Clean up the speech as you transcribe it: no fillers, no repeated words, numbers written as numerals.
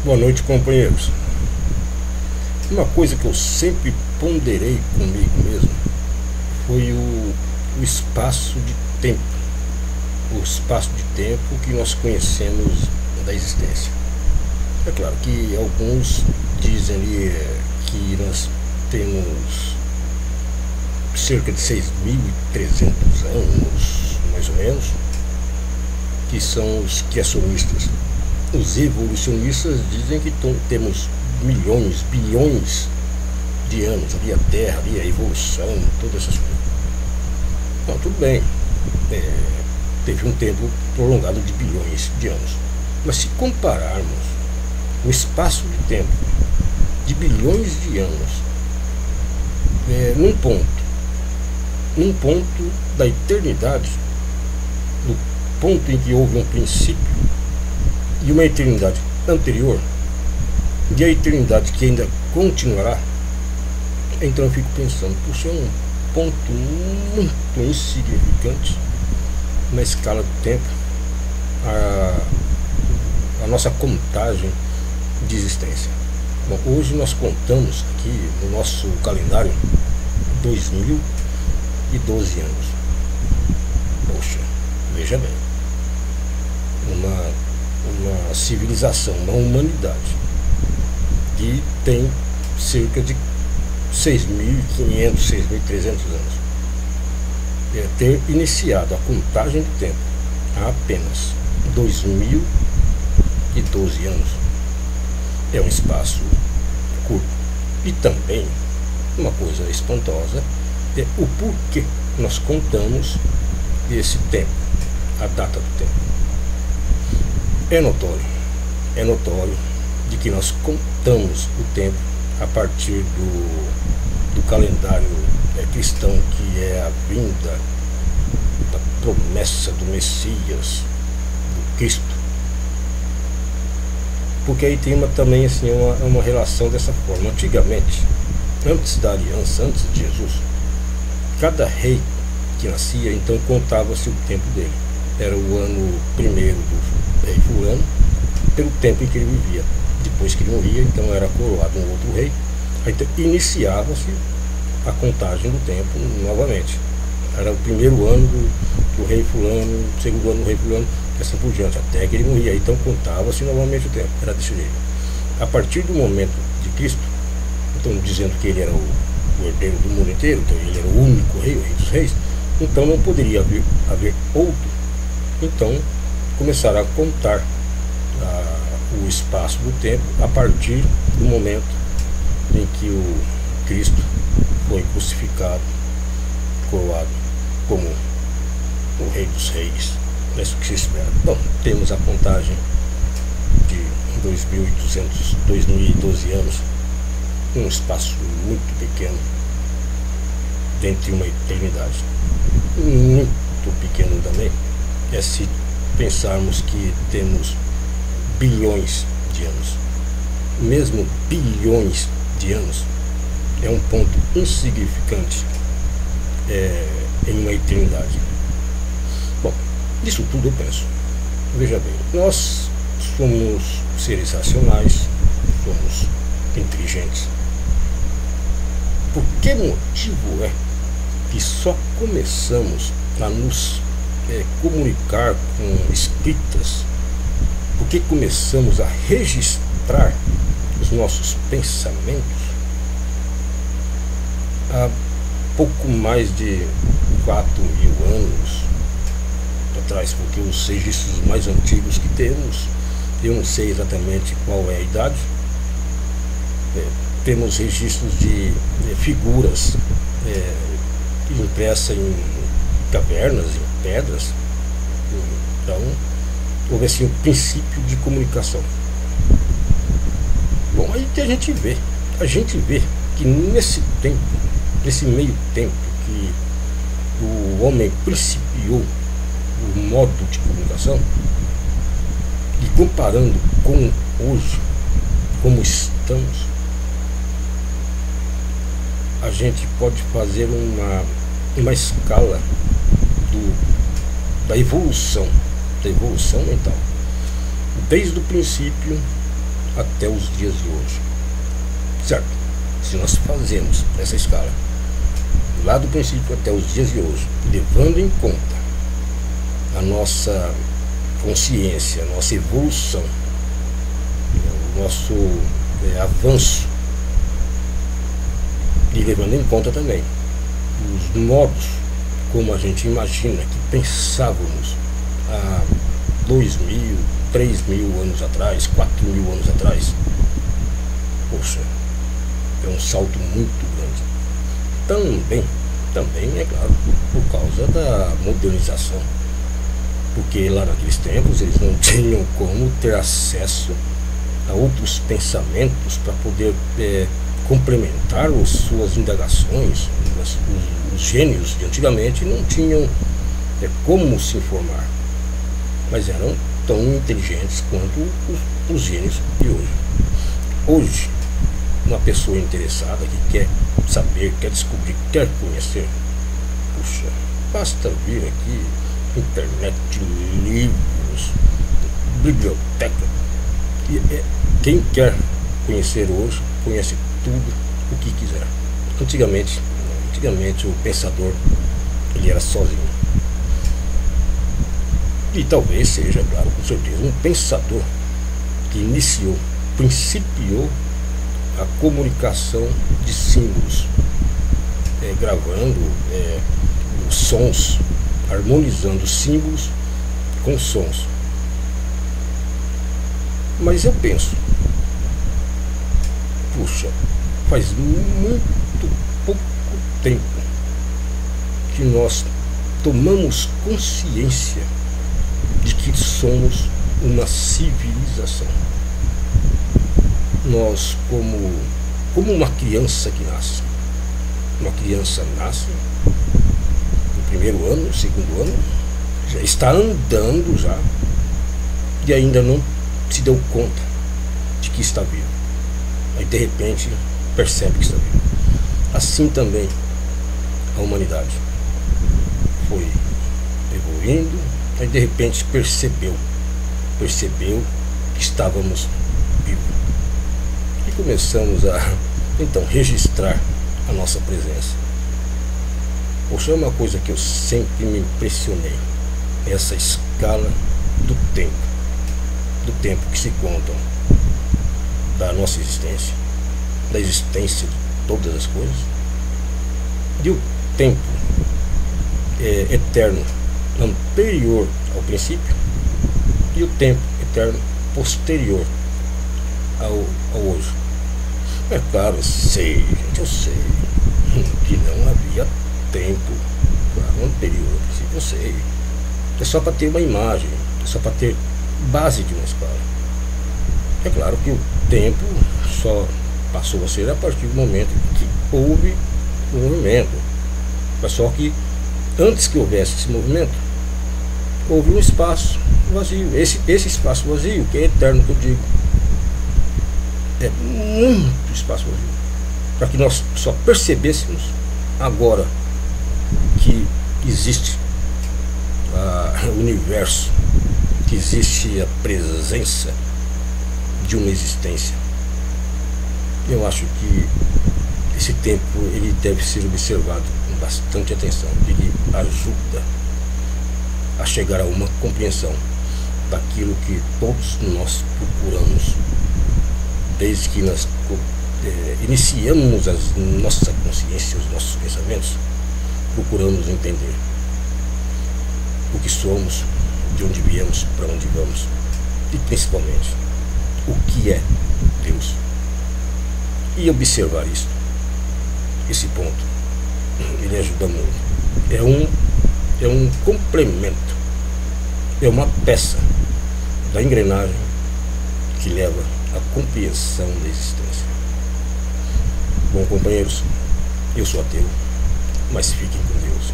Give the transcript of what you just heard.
Boa noite, companheiros. Uma coisa que eu sempre ponderei comigo mesmo foi o espaço de tempo. O espaço de tempo que nós conhecemos da existência. É claro que alguns dizem ali que nós temos cerca de 6.300 anos, mais ou menos, que são os criacionistas. Os evolucionistas dizem que temos milhões, bilhões de anos, ali a Terra, ali a evolução, todas essas coisas. Não, tudo bem, teve um tempo prolongado de bilhões de anos. Mas se compararmos o espaço de tempo de bilhões de anos num ponto da eternidade, no ponto em que houve um princípio e uma eternidade anterior, e a eternidade que ainda continuará, então eu fico pensando, puxa, é um ponto muito insignificante na escala do tempo, a nossa contagem de existência. Bom, hoje nós contamos aqui no nosso calendário 2012 anos. Poxa, veja bem, uma civilização, uma humanidade que tem cerca de 6.500, 6.300 anos, ter iniciado a contagem do tempo há apenas 2012 anos é um espaço curto. E também uma coisa espantosa é o porquê nós contamos esse tempo, a data do tempo. É notório de que nós contamos o tempo a partir do calendário cristão, que é a vinda da promessa do Messias, do Cristo. Porque aí tem também assim, uma relação dessa forma. Antigamente, antes da aliança, antes de Jesus, cada rei que nascia, então contava-se o tempo dele. Era o ano primeiro do rei fulano, pelo tempo em que ele vivia. Depois que ele morria, então era coroado um outro rei. Aí então, iniciava-se a contagem do tempo novamente. Era o primeiro ano do rei fulano, o segundo ano do rei fulano, e assim por diante, até que ele morria. Então contava-se novamente o tempo. Era desse jeito. A partir do momento de Cristo, então dizendo que ele era o herdeiro do mundo inteiro, então ele era o único rei, o rei dos reis, então não poderia haver outro. Então começaram a contar o espaço do tempo a partir do momento em que o Cristo foi crucificado, coroado como o rei dos reis. É isso que se espera. Bom, temos a contagem de 2012 anos, um espaço muito pequeno dentro de uma eternidade. Muito pequeno também é se pensarmos que temos bilhões de anos. Mesmo bilhões de anos é um ponto insignificante em uma eternidade. Bom, isso tudo eu penso. Veja bem, nós somos seres racionais, somos inteligentes. Por que motivo é que só começamos a nos comunicar com escritas? Por que começamos a registrar os nossos pensamentos há pouco mais de 4.000 anos atrás? Porque os registros mais antigos que temos, eu não sei exatamente qual é a idade, temos registros de figuras impressas em cavernas, em pedras. Então houve assim um princípio de comunicação. Bom, aí que a gente vê que nesse tempo, nesse meio tempo que o homem principiou o modo de comunicação, e comparando com hoje, como estamos, a gente pode fazer uma escala da evolução mental. Desde o princípio até os dias de hoje. Certo? Se nós fazemos essa escala lá do princípio até os dias de hoje, levando em conta a nossa consciência, a nossa evolução, o nosso avanço, e levando em conta também os modos como a gente imagina que pensávamos há 2.000, 3.000 anos atrás, 4.000 anos atrás, poxa, é um salto muito grande. Também, é claro, por causa da modernização, porque lá naqueles tempos eles não tinham como ter acesso a outros pensamentos para poder complementar as suas indagações. Os gênios de antigamente não tinham como se informar, mas eram tão inteligentes quanto os gênios de hoje. Hoje, uma pessoa interessada que quer saber, quer descobrir, quer conhecer, puxa, basta vir aqui, internet, livros, biblioteca. E quem quer conhecer hoje, conhece tudo o que quiser. Antigamente o pensador, ele era sozinho. E talvez seja, claro, com certeza, um pensador que principiou a comunicação de símbolos, gravando os sons, harmonizando símbolos com sons. Mas eu penso, puxa, faz muito pouco tempo que nós tomamos consciência de que somos uma civilização. Nós, como uma criança que nasce. Uma criança nasce no primeiro ano, no segundo ano, já está andando já, e ainda não se deu conta de que está vivo. Aí de repente percebe que está vivo. Assim também a humanidade foi evoluindo, aí de repente percebeu que estávamos vivos. E começamos a então registrar a nossa presença. Poxa, é uma coisa que eu sempre me impressionei, essa escala do tempo que se contam da nossa existência, da existência de todas as coisas, e o tempo eterno anterior ao princípio e o tempo eterno posterior ao hoje. É claro, eu sei que não havia tempo anterior ao princípio, eu sei. É só para ter uma imagem, é só para ter base de uma escala. É claro que o tempo só passou a ser a partir do momento que houve o movimento. Mas só que antes que houvesse esse movimento, houve um espaço vazio. Esse espaço vazio, que é eterno, que eu digo, é muito espaço vazio, para que nós só percebêssemos agora que existe o universo, que existe a presença de uma existência. Eu acho que esse tempo ele deve ser observado com bastante atenção. Ele ajuda a chegar a uma compreensão daquilo que todos nós procuramos desde que nós iniciamos a nossa consciência, os nossos pensamentos. Procuramos entender o que somos, de onde viemos, para onde vamos, e principalmente o que é Deus. E observar isso, esse ponto, ele ajuda muito. É um complemento, é uma peça da engrenagem que leva à compreensão da existência. Bom, companheiros, eu sou ateu, mas fiquem com Deus.